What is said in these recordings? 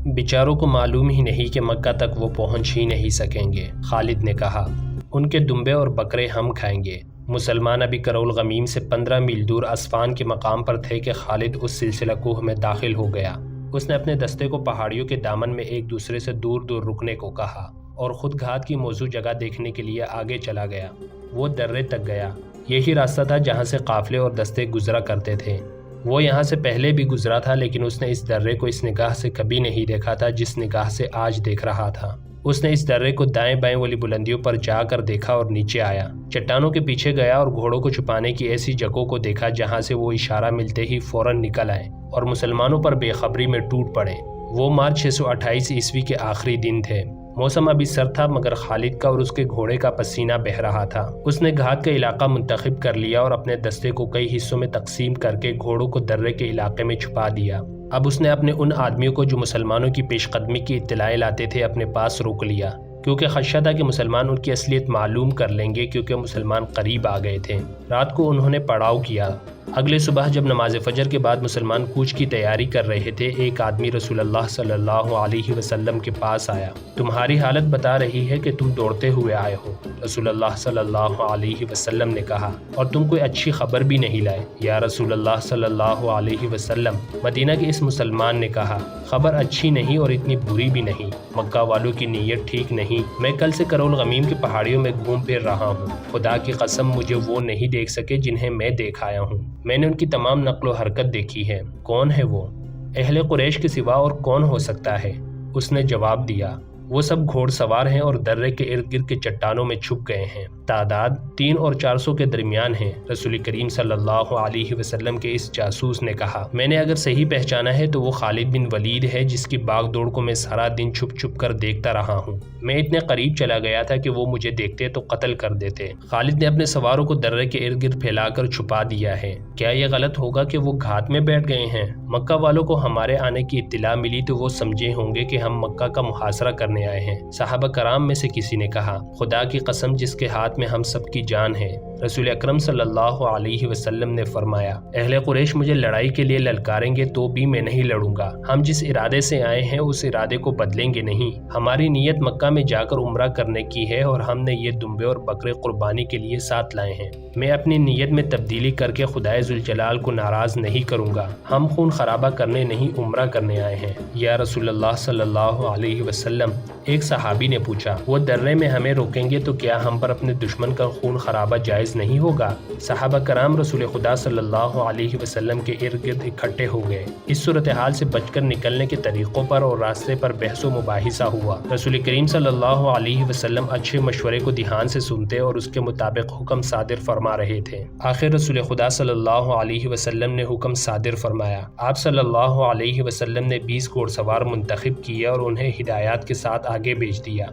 بیچاروں کو معلوم ہی نہیں کہ مکہ تک وہ پہنچ ہی نہیں سکیں گے۔ خالد نے کہا، ان کے دمبے اور بکرے ہم کھائیں گے۔ مسلمان ابھی کرولغمیم سے 15 میل دور اسفان کے مقام پر تھے کہ خالد اس سلسلہ کوہ میں داخل ہو گیا۔ اس نے اپنے دستے کو پہاڑیوں کے دامن میں ایک دوسرے سے دور دور رکنے کو کہا اور خود گھات کی موزوں جگہ دیکھنے کے لیے آگے چلا گیا۔ وہ درے تک گیا۔ یہی راستہ تھا جہاں سے قافلے اور دستے گزرا کرتے تھے۔ وہ یہاں سے پہلے بھی گزرا تھا، لیکن اس نے اس درے کو اس نگاہ سے کبھی نہیں دیکھا تھا جس نگاہ سے آج دیکھ رہا تھا۔ اس نے اس درے کو دائیں بائیں والی بلندیوں پر جا کر دیکھا اور نیچے آیا، چٹانوں کے پیچھے گیا اور گھوڑوں کو چھپانے کی ایسی جگہوں کو دیکھا جہاں سے وہ اشارہ ملتے ہی فوراً نکل آئے اور مسلمانوں پر بے خبری میں ٹوٹ پڑے۔ وہ مارچ 628 عیسوی کے آخری دن تھے۔ موسم ابھی سرد تھا، مگر خالد کا اور اس کے گھوڑے کا پسینہ بہہ رہا تھا۔ اس نے گھات کا علاقہ منتخب کر لیا اور اپنے دستے کو کئی حصوں میں تقسیم کر کے گھوڑوں کو درے کے علاقے میں چھپا دیا۔ اب اس نے اپنے ان آدمیوں کو جو مسلمانوں کی پیش قدمی کی اطلاعیں لاتے تھے اپنے پاس روک لیا، کیونکہ خدشہ تھا کہ مسلمان ان کی اصلیت معلوم کر لیں گے، کیونکہ مسلمان قریب آ گئے تھے۔ رات کو انہوں نے پڑاؤ کیا۔ اگلے صبح جب نماز فجر کے بعد مسلمان کوچ کی تیاری کر رہے تھے، ایک آدمی رسول اللہ صلی اللہ علیہ وسلم کے پاس آیا۔ تمہاری حالت بتا رہی ہے کہ تم دوڑتے ہوئے آئے ہو، رسول اللہ صلی اللہ علیہ وسلم نے کہا، اور تم کوئی اچھی خبر بھی نہیں لائے۔ یا رسول اللہ صلی اللہ علیہ وسلم، مدینہ کے اس مسلمان نے کہا، خبر اچھی نہیں اور اتنی بری بھی نہیں۔ مکہ والوں کی نیت ٹھیک نہیں۔ میں کل سے کرولغمیم کی پہاڑیوں میں گھوم پھر رہا ہوں۔ خدا کی قسم مجھے وہ نہیں دیکھ سکے جنہیں میں دیکھ آیا ہوں۔ میں نے ان کی تمام نقل و حرکت دیکھی ہے۔ کون ہے وہ؟ اہل قریش کے سوا اور کون ہو سکتا ہے؟ اس نے جواب دیا، وہ سب گھوڑ سوار ہیں اور درے کے ارد گرد کے چٹانوں میں چھپ گئے ہیں۔ تعداد 300 اور 400 کے درمیان ہے۔ رسول کریم صلی اللہ علیہ وسلم کے اس جاسوس نے کہا، میں نے اگر صحیح پہچانا ہے تو وہ خالد بن ولید ہے جس کی باغ دوڑ کو میں سارا دن چھپ چھپ کر دیکھتا رہا ہوں۔ میں اتنے قریب چلا گیا تھا کہ وہ مجھے دیکھتے تو قتل کر دیتے۔ خالد نے اپنے سواروں کو درے کے ارد گرد پھیلا کر چھپا دیا ہے۔ کیا یہ غلط ہوگا کہ وہ گھات میں بیٹھ گئے ہیں؟ مکہ والوں کو ہمارے آنے کی اطلاع ملی تو وہ سمجھے ہوں گے کہ ہم مکہ کا محاصرہ کرنے آئے ہیں۔ صحابہ کرام میں سے کسی نے کہا، خدا کی قسم جس کے ہاتھ میں ہم سب کی جان ہے۔ رسول اکرم صلی اللہ علیہ وسلم نے فرمایا، اہل قریش مجھے لڑائی کے لیے للکاریں گے تو بھی میں نہیں لڑوں گا۔ ہم جس ارادے سے آئے ہیں اس ارادے کو بدلیں گے نہیں۔ ہماری نیت مکہ میں جا کر عمرہ کرنے کی ہے اور ہم نے یہ دمبے اور بکرے قربانی کے لیے ساتھ لائے ہیں۔ میں اپنی نیت میں تبدیلی کر کے خدائے ذوالجلال کو ناراض نہیں کروں گا۔ ہم خون خرابہ کرنے نہیں عمرہ کرنے آئے ہیں۔ یا رسول اللہ صلی اللہ علیہ وسلم، ایک صحابی نے پوچھا، وہ درے میں ہمیں روکیں گے تو کیا ہم پر اپنے دشمن کا خون خرابہ جائز نہیں ہوگا؟ صحابہ کرام رسول خدا صلی اللہ علیہ وسلم کے ارد گرد اکٹھے ہو گئے۔ اس صورتحال سے بچ کر نکلنے کے طریقوں پر اور راستے پر بحث و مباحثہ ہوا۔ رسول کریم صلی اللہ علیہ وسلم اچھے مشورے کو دھیان سے سنتے اور اس کے مطابق حکم صادر فرما رہے تھے۔ آخر رسول خدا صلی اللہ علیہ وسلم نے حکم صادر فرمایا۔ آپ صلی اللہ علیہ وسلم نے 20 گھوڑ سوار منتخب کیے اور انہیں ہدایات کے ساتھ آگے بھیج دیا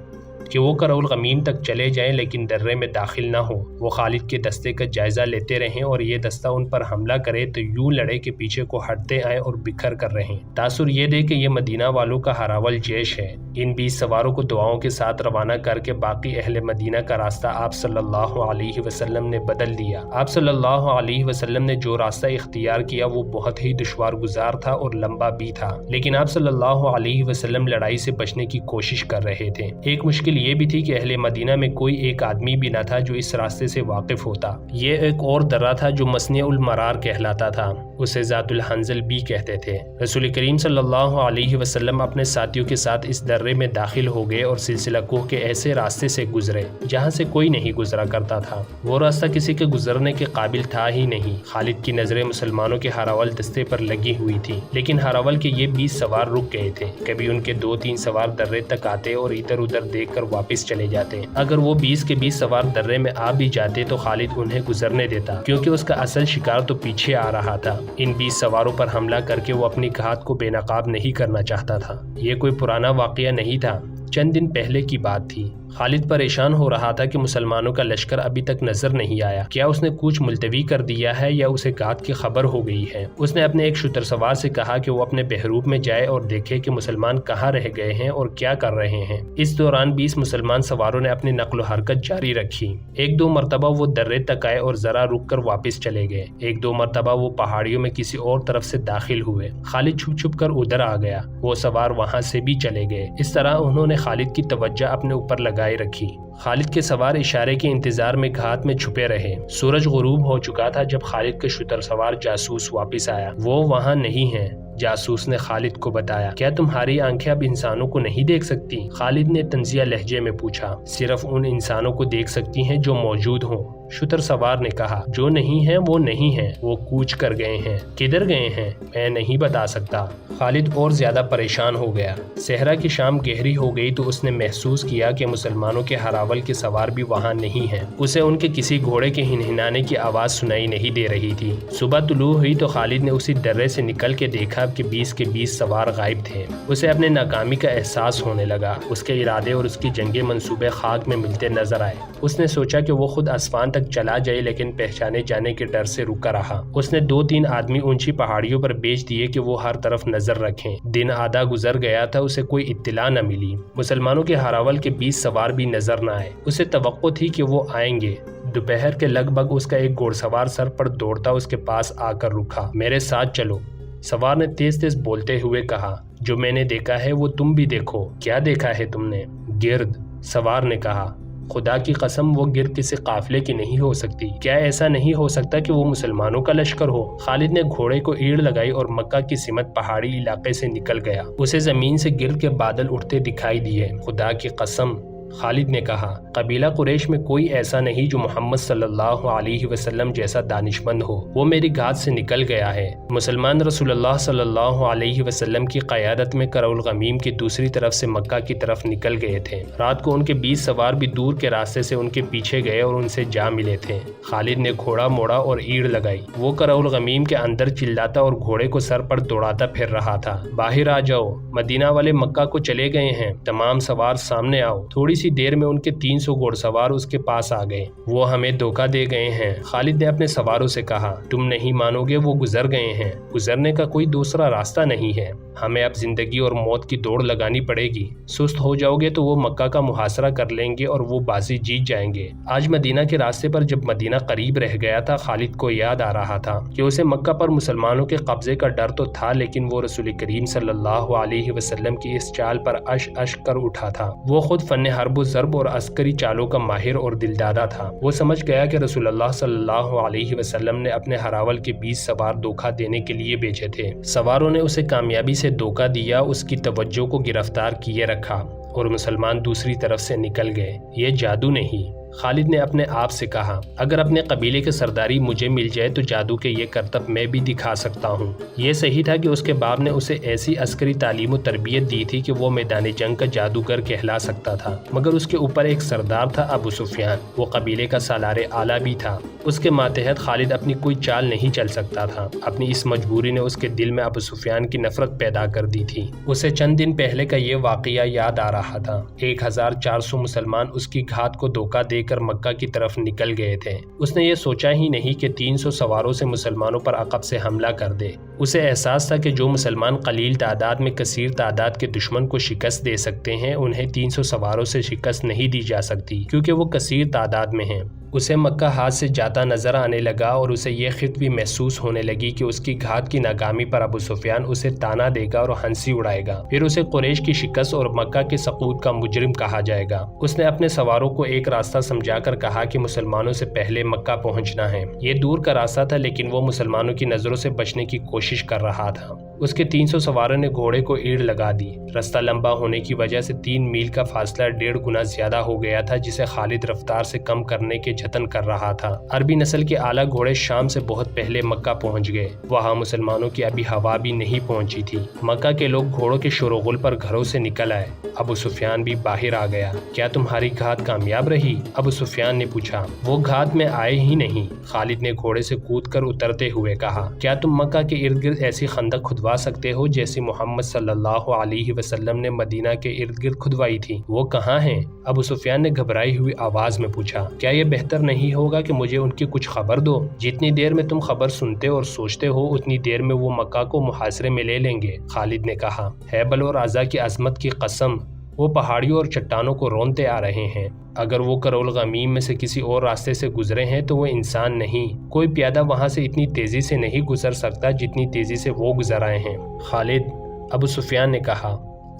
کہ وہ کرولغمیم تک چلے جائیں لیکن درے میں داخل نہ ہوں۔ وہ خالد کے دستے کا جائزہ لیتے رہیں اور یہ دستہ ان پر حملہ کرے تو یوں لڑے کہ پیچھے کو ہٹتے آئیں اور بکھر کر رہیں۔ تاثر یہ دے کہ یہ مدینہ والوں کا ہراول جیش ہے۔ ان 20 سواروں کو دعاؤں کے ساتھ روانہ کر کے باقی اہل مدینہ کا راستہ آپ صلی اللہ علیہ وسلم نے بدل دیا۔ آپ صلی اللہ علیہ وسلم نے جو راستہ اختیار کیا وہ بہت ہی دشوار گزار تھا اور لمبا بھی تھا، لیکن آپ صلی اللہ علیہ وسلم لڑائی سے بچنے کی کوشش کر رہے تھے۔ ایک مشکل یہ بھی تھی کہ اہل مدینہ میں کوئی ایک آدمی بھی نہ تھا جو اس راستے سے واقف ہوتا۔ یہ ایک اور درہ تھا جو مسنع المرار کہلاتا تھا، اسے ذات الحنظل بھی کہتے تھے۔ رسول کریم صلی اللہ علیہ وسلم اپنے ساتھیوں کے ساتھ اس درے میں داخل ہو گئے اور سلسلہ کوہ کے ایسے راستے سے گزرے جہاں سے کوئی نہیں گزرا کرتا تھا۔ وہ راستہ کسی کے گزرنے کے قابل تھا ہی نہیں۔ خالد کی نظریں مسلمانوں کے ہراول دستے پر لگی ہوئی تھی، لیکن ہراول کے یہ 20 سوار رک گئے تھے۔ کبھی ان کے 2-3 سوار درے تک آتے اور ادھر ادھر دیکھ کر واپس چلے جاتے۔ اگر وہ 20 کے 20 سوار درے میں آ بھی جاتے تو خالد انہیں گزرنے دیتا، کیونکہ اس کا اصل شکار تو پیچھے آ رہا تھا۔ ان 20 سواروں پر حملہ کر کے وہ اپنی گھات کو بے نقاب نہیں کرنا چاہتا تھا۔ یہ کوئی پرانا واقعہ نہیں تھا، چند دن پہلے کی بات تھی۔ خالد پریشان ہو رہا تھا کہ مسلمانوں کا لشکر ابھی تک نظر نہیں آیا، کیا اس نے کوچ ملتوی کر دیا ہے یا اسے گات کی خبر ہو گئی ہے۔ اس نے اپنے ایک شتر سوار سے کہا کہ وہ اپنے بحروب میں جائے اور دیکھے کہ مسلمان کہاں رہ گئے ہیں اور کیا کر رہے ہیں۔ اس دوران 20 مسلمان سواروں نے اپنی نقل و حرکت جاری رکھی۔ ایک دو مرتبہ وہ درے تک آئے اور ذرا رک کر واپس چلے گئے۔ ایک دو مرتبہ وہ پہاڑیوں میں کسی اور طرف سے داخل ہوئے۔ خالد چھپ چھپ کر ادھر آ گیا، وہ سوار وہاں سے بھی چلے گئے۔ اس طرح انہوں نے خالد کی توجہ اپنے اوپر لگائے رکھی۔ خالد کے سوار اشارے کے انتظار میں گھات میں چھپے رہے۔ سورج غروب ہو چکا تھا جب خالد کے شتر سوار جاسوس واپس آیا۔ وہ وہاں نہیں ہیں، جاسوس نے خالد کو بتایا۔ کیا تمہاری آنکھیں اب انسانوں کو نہیں دیکھ سکتی؟ خالد نے طنزیہ لہجے میں پوچھا۔ صرف ان انسانوں کو دیکھ سکتی ہیں جو موجود ہوں، شتر سوار نے کہا۔ جو نہیں ہیں وہ نہیں ہیں، وہ کوچ کر گئے ہیں۔ کدھر گئے ہیں میں نہیں بتا سکتا۔ خالد اور زیادہ پریشان ہو گیا۔ صحرا کی شام گہری ہو گئی تو اس نے محسوس کیا کہ مسلمانوں کے ہراول کے سوار بھی وہاں نہیں ہیں۔ اسے ان کے کسی گھوڑے کے ہنہنانے کی آواز سنائی نہیں دے رہی تھی۔ صبح طلوع ہوئی تو خالد نے اسی درے سے نکل کے دیکھا کہ 20 کے 20 سوار غائب تھے۔ اسے اپنے ناکامی کا احساس ہونے لگا۔ اس کے ارادے اور اس کی جنگی منصوبے خاک میں ملتے نظر آئے۔ اس نے سوچا کہ وہ خود اسفان تک چلا جائے، لیکن پہچانے جانے کے ڈر سے رکا رہا۔ اس نے 2-3 آدمی اونچی پہاڑیوں پر بھیج دیے کہ وہ ہر طرف نظر رکھیں۔ دن آدھا گزر گیا تھا، اسے کوئی اطلاع نہ ملی۔ مسلمانوں کے ہراول کے 20 سوار بھی نظر نہ آئے۔ اسے توقع تھی کہ وہ آئیں گے۔ دوپہر کے لگ بھگ اس کا ایک گھوڑ سوار سر پر دوڑتا اس کے پاس آ کر رکا۔ میرے ساتھ چلو، سوار نے تیز تیز بولتے ہوئے کہا۔ جو میں نے دیکھا ہے وہ تم بھی دیکھو۔ کیا دیکھا ہے تم نے؟ گرد، سوار نے کہا۔ خدا کی قسم وہ گرد کسی قافلے کی نہیں ہو سکتی۔ کیا ایسا نہیں ہو سکتا کہ وہ مسلمانوں کا لشکر ہو؟ خالد نے گھوڑے کو ایڑ لگائی اور مکہ کی سمت پہاڑی علاقے سے نکل گیا۔ اسے زمین سے گرد کے بادل اٹھتے دکھائی دیے۔ خدا کی قسم، خالد نے کہا، قبیلہ قریش میں کوئی ایسا نہیں جو محمد صلی اللہ علیہ وسلم جیسا دانشمند ہو۔ وہ میری گھات سے نکل گیا ہے۔ مسلمان رسول اللہ صلی اللہ علیہ وسلم کی قیادت میں کرالغمیم کی دوسری طرف سے مکہ کی طرف نکل گئے تھے۔ رات کو ان کے 20 سوار بھی دور کے راستے سے ان کے پیچھے گئے اور ان سے جا ملے تھے۔ خالد نے گھوڑا موڑا اور ایڑ لگائی۔ وہ کرالغمیم کے اندر چلاتا اور گھوڑے کو سر پر دوڑاتا پھر رہا تھا۔ باہر آ جاؤ، مدینہ والے مکہ کو چلے گئے ہیں، تمام سوار سامنے آؤ۔ تھوڑی سی دیر میں ان کے 300 گھوڑ سوار اس کے پاس آ گئے۔ وہ ہمیں دھوکہ دے گئے ہیں، خالد نے اپنے سواروں سے کہا۔ تم نہیں مانو گے، وہ گزر گئے ہیں۔ گزرنے کا کوئی دوسرا راستہ نہیں ہے۔ ہمیں اب زندگی اور موت کی دوڑ لگانی پڑے گی۔ سست ہو جاؤ گے تو وہ مکہ کا محاصرہ کر لیں گے اور وہ بازی جیت جائیں گے۔ آج مدینہ کے راستے پر جب مدینہ قریب رہ گیا تھا، خالد کو یاد آ رہا تھا کہ اسے مکہ پر مسلمانوں کے قبضے کا ڈر تو تھا، لیکن وہ رسول کریم صلی اللہ علیہ وسلم کی اس چال پر اش اش کر اٹھا تھا۔ وہ خود فن حرب و ضرب اور عسکری چالوں کا ماہر اور دلدادہ تھا۔ وہ سمجھ گیا کہ رسول اللہ صلی اللہ علیہ وسلم نے اپنے ہراول کے 20 سوار دھوکہ دینے کے لیے بھیجے تھے۔ سواروں نے اسے کامیابی سے دھوکہ دیا، اس کی توجہ کو گرفتار کیے رکھا اور مسلمان دوسری طرف سے نکل گئے۔ یہ جادو نہیں، خالد نے اپنے آپ سے کہا۔ اگر اپنے قبیلے کے سرداری مجھے مل جائے تو جادو کے یہ کرتب میں بھی دکھا سکتا ہوں۔ یہ صحیح تھا کہ اس کے باپ نے اسے ایسی عسکری تعلیم و تربیت دی تھی کہ وہ میدان جنگ کا جادوگر کہلا سکتا تھا، مگر اس کے اوپر ایک سردار تھا، ابو سفیان۔ وہ قبیلے کا سالار اعلیٰ بھی تھا۔ اس کے ماتحت خالد اپنی کوئی چال نہیں چل سکتا تھا۔ اپنی اس مجبوری نے اس کے دل میں ابو سفیان کی نفرت پیدا کر دی تھی۔ اسے چند دن پہلے کا یہ واقعہ یاد آ رہا تھا۔ 1400 مسلمان اس کی گھات کو دھوکہ دے کر مکہ کی طرف نکل گئے تھے۔ اس نے یہ سوچا ہی نہیں کہ 300 سواروں سے مسلمانوں پر عقب سے حملہ کر دے۔ اسے احساس تھا کہ جو مسلمان قلیل تعداد میں کثیر تعداد کے دشمن کو شکست دے سکتے ہیں، انہیں 300 سواروں سے شکست نہیں دی جا سکتی، کیونکہ وہ کثیر تعداد میں ہیں۔ اسے مکہ ہاتھ سے جاتا نظر آنے لگا اور اسے یہ خط بھی محسوس ہونے لگی کہ اس کی گھات کی ناکامی پر ابو سفیان اسے تانا دے گا اور ہنسی اڑائے گا، پھر اسے قریش کی شکست اور مکہ کے سقوط کا مجرم کہا جائے گا۔ اس نے اپنے سواروں کو ایک راستہ سمجھا کر کہا کہ مسلمانوں سے پہلے مکہ پہنچنا ہے۔ یہ دور کا راستہ تھا، لیکن وہ مسلمانوں کی نظروں سے بچنے کی کوشش کر رہا تھا۔ اس کے 300 سواروں نے گھوڑے کو ایڑ لگا دی۔ راستہ لمبا ہونے کی وجہ سے 3 میل کا فاصلہ 1.5 گنا زیادہ ہو گیا تھا، جسے خالد رفتار سے کم کرنے کے جتن کر رہا تھا۔ عربی نسل کے اعلیٰ گھوڑے شام سے بہت پہلے مکہ پہنچ گئے۔ وہاں مسلمانوں کی ابھی ہوا بھی نہیں پہنچی تھی۔ مکہ کے لوگ گھوڑوں کے شور و غل پر گھروں سے نکل آئے۔ ابو سفیان بھی باہر آ گیا۔ کیا تمہاری گھات کامیاب رہی؟ ابو سفیان نے پوچھا۔ وہ گھات میں آئے ہی نہیں، خالد نے گھوڑے سے کود کر اترتے ہوئے کہا۔ کیا تم مکہ کے ارد گرد ایسی خندق کھدوا کھدوا سکتے ہو جیسی محمد صلی اللہ علیہ وسلم نے مدینہ کے ارد گرد کھدوائی تھی، وہ کہاں ہیں؟ ابو سفیان نے گھبرائی ہوئی آواز میں پوچھا۔ کیا یہ بہتر نہیں ہوگا کہ مجھے ان کی کچھ خبر دو؟ جتنی دیر میں تم خبر سنتے اور سوچتے ہو اتنی دیر میں وہ مکہ کو محاصرے میں لے لیں گے، خالد نے کہا۔ ہیبل اور عزا کی عظمت کی قسم، وہ پہاڑیوں اور چٹانوں کو رونتے آ رہے ہیں۔ اگر وہ کرول غمیم میں سے کسی اور راستے سے گزرے ہیں تو وہ انسان نہیں، کوئی پیادہ وہاں سے اتنی تیزی سے نہیں گزر سکتا جتنی تیزی سے وہ گزر آئے ہیں۔ خالد، ابو سفیان نے کہا،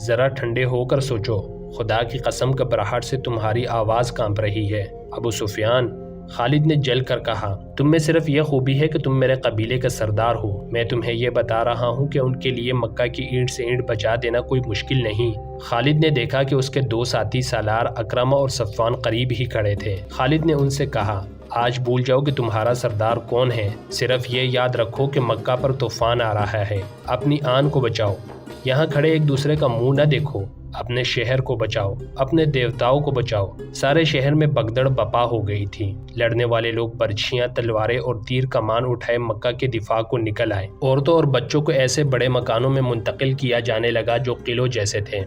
ذرا ٹھنڈے ہو کر سوچو، خدا کی قسم گھبراہٹ سے تمہاری آواز کانپ رہی ہے۔ ابو سفیان، خالد نے جل کر کہا، تم میں صرف یہ خوبی ہے کہ تم میرے قبیلے کا سردار ہو۔ میں تمہیں یہ بتا رہا ہوں کہ ان کے لیے مکہ کی اینٹ سے اینٹ بچا دینا کوئی مشکل نہیں۔ خالد نے دیکھا کہ اس کے دو ساتھی سالار اکرمہ اور صفوان قریب ہی کھڑے تھے۔ خالد نے ان سے کہا، آج بھول جاؤ کہ تمہارا سردار کون ہے، صرف یہ یاد رکھو کہ مکہ پر طوفان آ رہا ہے، اپنی آن کو بچاؤ، یہاں کھڑے ایک دوسرے کا منہ نہ دیکھو، اپنے شہر کو بچاؤ، اپنے دیوتاؤں کو بچاؤ۔ سارے شہر میں بگدڑ بپا ہو گئی تھی۔ لڑنے والے لوگ برچھیاں، تلواریں اور تیر کمان اٹھائے مکہ کے دفاع کو نکل آئے۔ عورتوں اور بچوں کو ایسے بڑے مکانوں میں منتقل کیا جانے لگا جو قلعوں جیسے تھے۔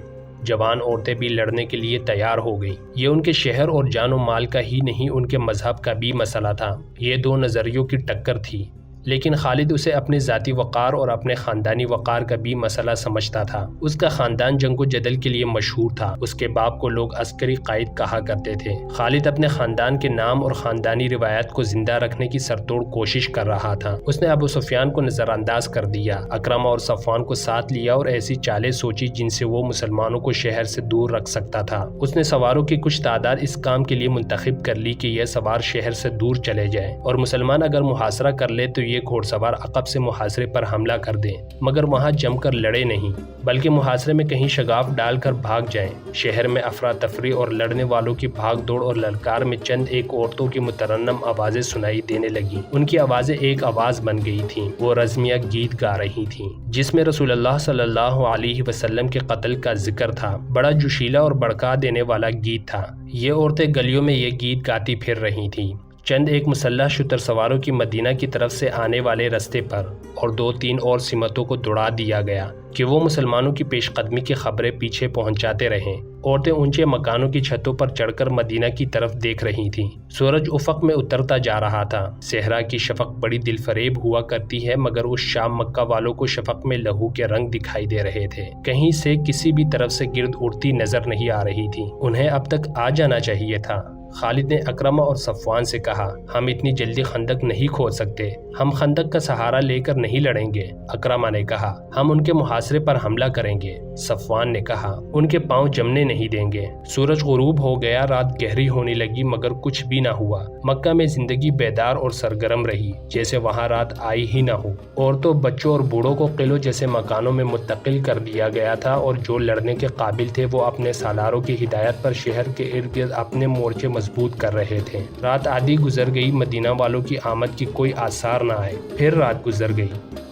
جوان عورتیں بھی لڑنے کے لیے تیار ہو گئیں۔ یہ ان کے شہر اور جان و مال کا ہی نہیں، ان کے مذہب کا بھی مسئلہ تھا۔ یہ دو نظریوں کی ٹکر تھی، لیکن خالد اسے اپنے ذاتی وقار اور اپنے خاندانی وقار کا بھی مسئلہ سمجھتا تھا۔ اس کا خاندان جنگ و جدل کے لیے مشہور تھا، اس کے باپ کو لوگ عسکری قائد کہا کرتے تھے۔ خالد اپنے خاندان کے نام اور خاندانی روایات کو زندہ رکھنے کی سرتوڑ کوشش کر رہا تھا۔ اس نے ابو سفیان کو نظر انداز کر دیا، اکرمہ اور صفوان کو ساتھ لیا اور ایسی چالیں سوچی جن سے وہ مسلمانوں کو شہر سے دور رکھ سکتا تھا۔ اس نے سواروں کی کچھ تعداد اس کام کے لیے منتخب کر لی کہ یہ سوار شہر سے دور چلے جائیں اور مسلمان اگر محاصرہ کر لے تو یہ گھوڑ سوار عقب سے محاصرے پر حملہ کر دیں، مگر وہاں جم کر لڑے نہیں، بلکہ محاصرے میں کہیں شگاف ڈال کر بھاگ جائیں۔ شہر میں افراتفری اور لڑنے والوں کی بھاگ دوڑ اور للکار میں چند ایک عورتوں کی مترنم آوازیں سنائی دینے لگیں۔ ان کی آوازیں ایک آواز بن گئی تھیں، وہ رزمیہ گیت گا رہی تھیں جس میں رسول اللہ صلی اللہ علیہ وسلم کے قتل کا ذکر تھا۔ بڑا جوشیلا اور بڑکا دینے والا گیت تھا۔ یہ عورتیں گلیوں میں یہ گیت گاتی پھر رہی تھیں۔ چند ایک مسلح شتر سواروں کی مدینہ کی طرف سے آنے والے رستے پر اور دو تین اور سمتوں کو دوڑا دیا گیا کہ وہ مسلمانوں کی پیش قدمی کی خبریں پیچھے پہنچاتے رہیں۔ عورتیں اونچے مکانوں کی چھتوں پر چڑھ کر مدینہ کی طرف دیکھ رہی تھیں۔ سورج افق میں اترتا جا رہا تھا۔ صحرا کی شفق بڑی دل فریب ہوا کرتی ہے، مگر اس شام مکہ والوں کو شفق میں لہو کے رنگ دکھائی دے رہے تھے۔ کہیں سے کسی بھی طرف سے گرد اڑتی نظر نہیں آ رہی تھی۔ انہیں اب تک آ جانا چاہیے تھا۔ خالد نے اکرمہ اور صفوان سے کہا، ہم اتنی جلدی خندق نہیں کھود سکتے، ہم خندق کا سہارا لے کر نہیں لڑیں گے۔ اکرمہ نے کہا، ہم ان کے محاصرے پر حملہ کریں گے۔ صفوان نے کہا، ان کے پاؤں جمنے نہیں دیں گے۔ سورج غروب ہو گیا، رات گہری ہونے لگی، مگر کچھ بھی نہ ہوا۔ مکہ میں زندگی بیدار اور سرگرم رہی، جیسے وہاں رات آئی ہی نہ ہو۔ عورتوں، بچوں اور بوڑھوں کو قلعوں جیسے مکانوں میں منتقل کر دیا گیا تھا، اور جو لڑنے کے قابل تھے وہ اپنے سالاروں کی ہدایت پر شہر کے ارد گرد اپنے مورچے مضبوط کر رہے تھے۔ رات آدھی گزر گئی، مدینہ والوں کی آمد کی کوئی آثار نہ آئے۔ پھر رات گزر گئی۔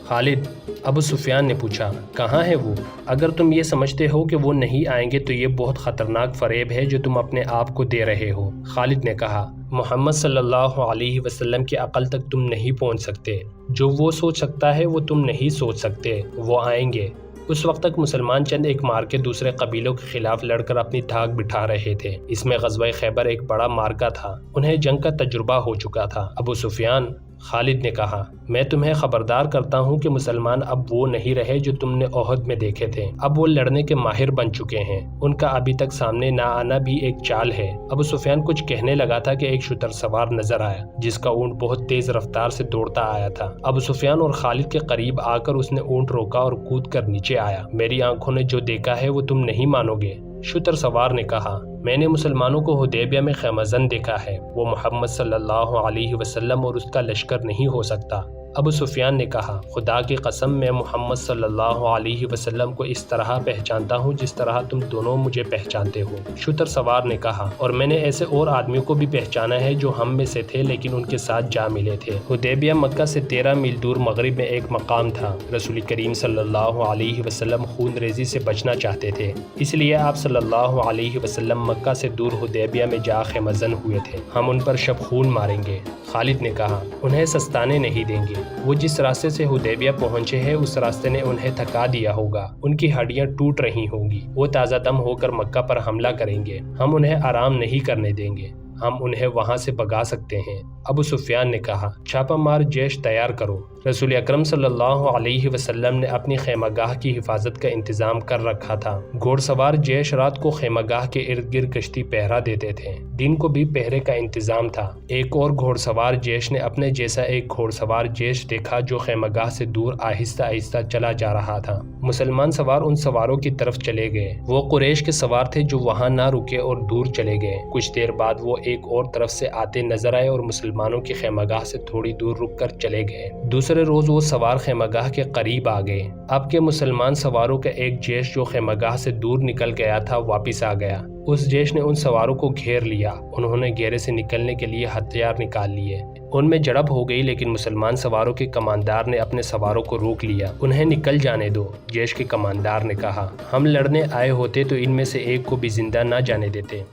خالد، ابو سفیان نے پوچھا، کہاں ہے وہ؟ اگر تم یہ سمجھتے ہو کہ وہ نہیں آئیں گے تو یہ بہت خطرناک فریب ہے جو تم اپنے آپ کو دے رہے ہو۔ خالد نے کہا، محمد صلی اللہ علیہ وسلم کی عقل تک تم نہیں پہنچ سکتے۔ جو وہ سوچ سکتا ہے وہ تم نہیں سوچ سکتے۔ وہ آئیں گے۔ اس وقت تک مسلمان چند ایک مار کے دوسرے قبیلوں کے خلاف لڑ کر اپنی دھاک بٹھا رہے تھے۔ اس میں غزوہ خیبر ایک بڑا مارکا تھا، انہیں جنگ کا تجربہ ہو چکا تھا۔ ابو سفیان، خالد نے کہا، میں تمہیں خبردار کرتا ہوں کہ مسلمان اب وہ نہیں رہے جو تم نے احد میں دیکھے تھے۔ اب وہ لڑنے کے ماہر بن چکے ہیں، ان کا ابھی تک سامنے نہ آنا بھی ایک چال ہے۔ ابو سفیان کچھ کہنے لگا تھا کہ ایک شتر سوار نظر آیا جس کا اونٹ بہت تیز رفتار سے دوڑتا آیا تھا۔ ابو سفیان اور خالد کے قریب آ کر اس نے اونٹ روکا اور کود کر نیچے آیا۔ میری آنکھوں نے جو دیکھا ہے وہ تم نہیں مانو گے۔ شتر سوار نے کہا، میں نے مسلمانوں کو حدیبیہ میں خیمہ زن دیکھا ہے، وہ محمد صلی اللہ علیہ وسلم اور اس کا لشکر نہیں ہو سکتا۔ ابو سفیان نے کہا، خدا کی قسم میں محمد صلی اللہ علیہ وسلم کو اس طرح پہچانتا ہوں جس طرح تم دونوں مجھے پہچانتے ہو۔ شتر سوار نے کہا، اور میں نے ایسے اور آدمیوں کو بھی پہچانا ہے جو ہم میں سے تھے لیکن ان کے ساتھ جا ملے تھے۔ حدیبیہ مکہ سے 13 میل دور مغرب میں ایک مقام تھا۔ رسول کریم صلی اللہ علیہ وسلم خون ریزی سے بچنا چاہتے تھے، اس لیے آپ صلی اللہ علیہ وسلم مکہ سے دور حدیبیہ میں جا خیمہ زن ہوئے تھے۔ ہم ان پر شب خون ماریں گے۔ خالد نے کہا، انہیں سستانے نہیں دیں گے۔ وہ جس راستے سے حدیبیہ پہنچے ہیں اس راستے نے انہیں تھکا دیا ہوگا، ان کی ہڈیاں ٹوٹ رہی ہوں گی، وہ تازہ دم ہو کر مکہ پر حملہ کریں گے، ہم انہیں آرام نہیں کرنے دیں گے، ہم انہیں وہاں سے بھگا سکتے ہیں۔ ابو سفیان نے کہا، چھاپہ مار جیش تیار کرو۔ رسول اکرم صلی اللہ علیہ وسلم نے اپنی خیمہ گاہ کی حفاظت کا انتظام کر رکھا تھا۔ گھوڑ سوار جیش رات کو خیمہ گاہ کے ارد گرد گشتی پہرا دیتے تھے، دن کو بھی پہرے کا انتظام تھا۔ ایک اور گھوڑ سوار جیش نے اپنے جیسا ایک گھوڑ سوار جیش دیکھا جو خیمہ گاہ سے دور آہستہ آہستہ چلا جا رہا تھا۔ مسلمان سوار ان سواروں کی طرف چلے گئے، وہ قریش کے سوار تھے جو وہاں نہ رکے اور دور چلے گئے۔ کچھ دیر بعد وہ ایک اور طرف سے آتے نظر آئے اور مسلمانوں کی خیمہ گاہ سے تھوڑی دور رک کر چلے گئے۔ دوسرے روز وہ سوار خیمہ گاہ کے قریب آ گئے۔ اب کے مسلمان سواروں کا ایک جیش جو خیمہ گاہ سے دور نکل گیا تھا واپس آ گیا۔ اس جیش نے ان سواروں کو گھیر لیا، انہوں نے گھیرے سے نکلنے کے لیے ہتھیار نکال لیے۔ ان میں جھڑپ ہو گئی لیکن مسلمان سواروں کے کماندار نے اپنے سواروں کو روک لیا۔ انہیں نکل جانے دو، جیش کے کماندار نے کہا، ہم لڑنے آئے ہوتے تو ان میں سے ایک کو بھی زندہ نہ جانے دیتے۔